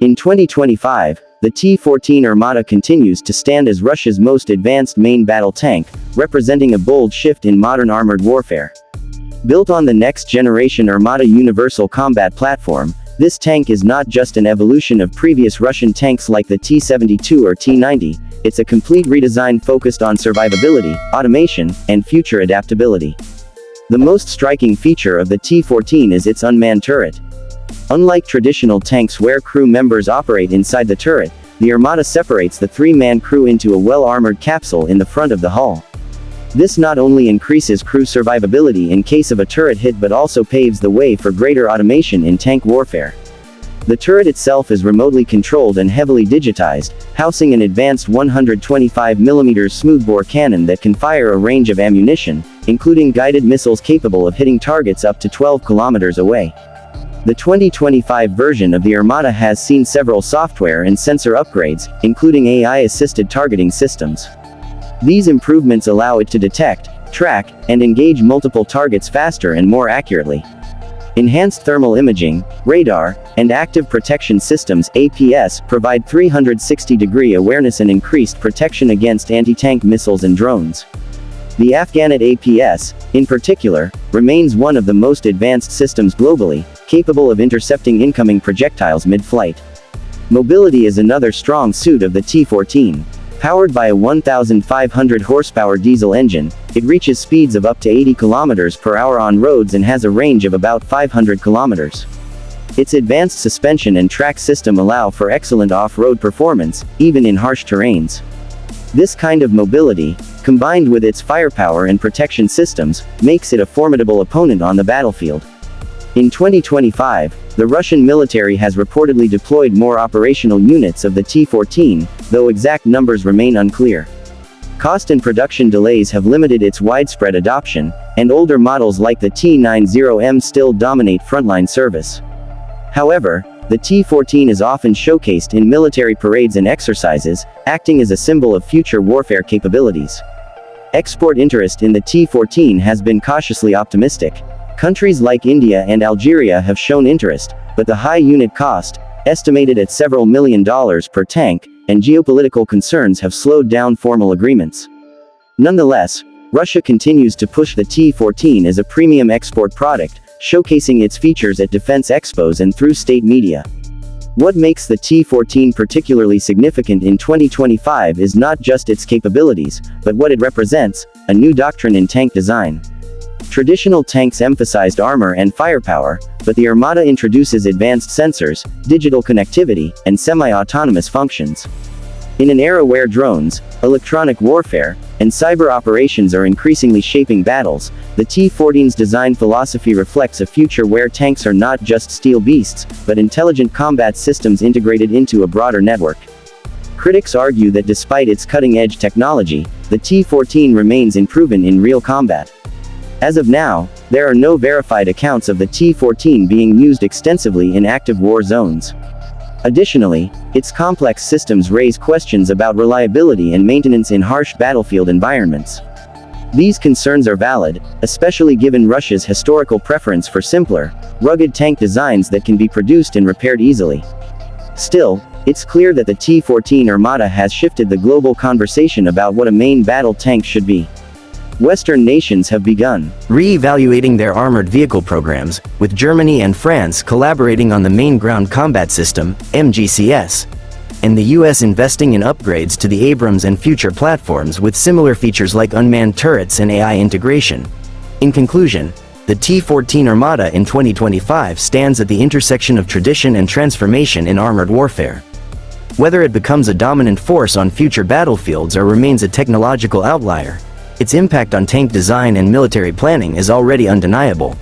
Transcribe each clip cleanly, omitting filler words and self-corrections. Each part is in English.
In 2025, the T-14 Armata continues to stand as Russia's most advanced main battle tank, representing a bold shift in modern armored warfare. Built on the next-generation Armata Universal Combat Platform, this tank is not just an evolution of previous Russian tanks like the T-72 or T-90, it's a complete redesign focused on survivability, automation, and future adaptability. The most striking feature of the T-14 is its unmanned turret. Unlike traditional tanks where crew members operate inside the turret, the Armata separates the three-man crew into a well-armored capsule in the front of the hull. This not only increases crew survivability in case of a turret hit but also paves the way for greater automation in tank warfare. The turret itself is remotely controlled and heavily digitized, housing an advanced 125mm smoothbore cannon that can fire a range of ammunition, including guided missiles capable of hitting targets up to 12 kilometers away. The 2025 version of the Armata has seen several software and sensor upgrades, including AI-assisted targeting systems. These improvements allow it to detect, track, and engage multiple targets faster and more accurately. Enhanced thermal imaging, radar, and active protection systems (APS) provide 360-degree awareness and increased protection against anti-tank missiles and drones. The Afganit APS, in particular, remains one of the most advanced systems globally, capable of intercepting incoming projectiles mid-flight. Mobility is another strong suit of the T-14. Powered by a 1,500 horsepower diesel engine, it reaches speeds of up to 80 km per hour on roads and has a range of about 500 km. Its advanced suspension and track system allow for excellent off-road performance, even in harsh terrains. This kind of mobility, combined with its firepower and protection systems, makes it a formidable opponent on the battlefield. In 2025, the Russian military has reportedly deployed more operational units of the T-14, though exact numbers remain unclear. Cost and production delays have limited its widespread adoption, and older models like the T-90M still dominate frontline service. However, the T-14 is often showcased in military parades and exercises, acting as a symbol of future warfare capabilities. Export interest in the T-14 has been cautiously optimistic. Countries like India and Algeria have shown interest, but the high unit cost, estimated at several $1 million per tank, and geopolitical concerns have slowed down formal agreements. Nonetheless, Russia continues to push the T-14 as a premium export product, showcasing its features at defense expos and through state media. What makes the T-14 particularly significant in 2025 is not just its capabilities, but what it represents: a new doctrine in tank design. Traditional tanks emphasized armor and firepower, but the Armata introduces advanced sensors, digital connectivity, and semi-autonomous functions. In an era where drones, electronic warfare, and cyber operations are increasingly shaping battles, the T-14's design philosophy reflects a future where tanks are not just steel beasts, but intelligent combat systems integrated into a broader network. Critics argue that despite its cutting-edge technology, the T-14 remains unproven in real combat. As of now, there are no verified accounts of the T-14 being used extensively in active war zones. Additionally, its complex systems raise questions about reliability and maintenance in harsh battlefield environments. These concerns are valid, especially given Russia's historical preference for simpler, rugged tank designs that can be produced and repaired easily. Still, it's clear that the T-14 Armata has shifted the global conversation about what a main battle tank should be. Western nations have begun re-evaluating their armored vehicle programs, with Germany and France collaborating on the Main Ground Combat System, MGCS, and the US investing in upgrades to the Abrams and future platforms with similar features like unmanned turrets and AI integration. In conclusion, the T-14 Armata in 2025 stands at the intersection of tradition and transformation in armored warfare. Whether it becomes a dominant force on future battlefields or remains a technological outlier, its impact on tank design and military planning is already undeniable.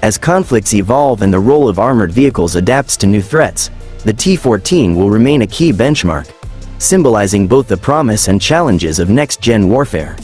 As conflicts evolve and the role of armored vehicles adapts to new threats, the T-14 will remain a key benchmark, symbolizing both the promise and challenges of next-gen warfare.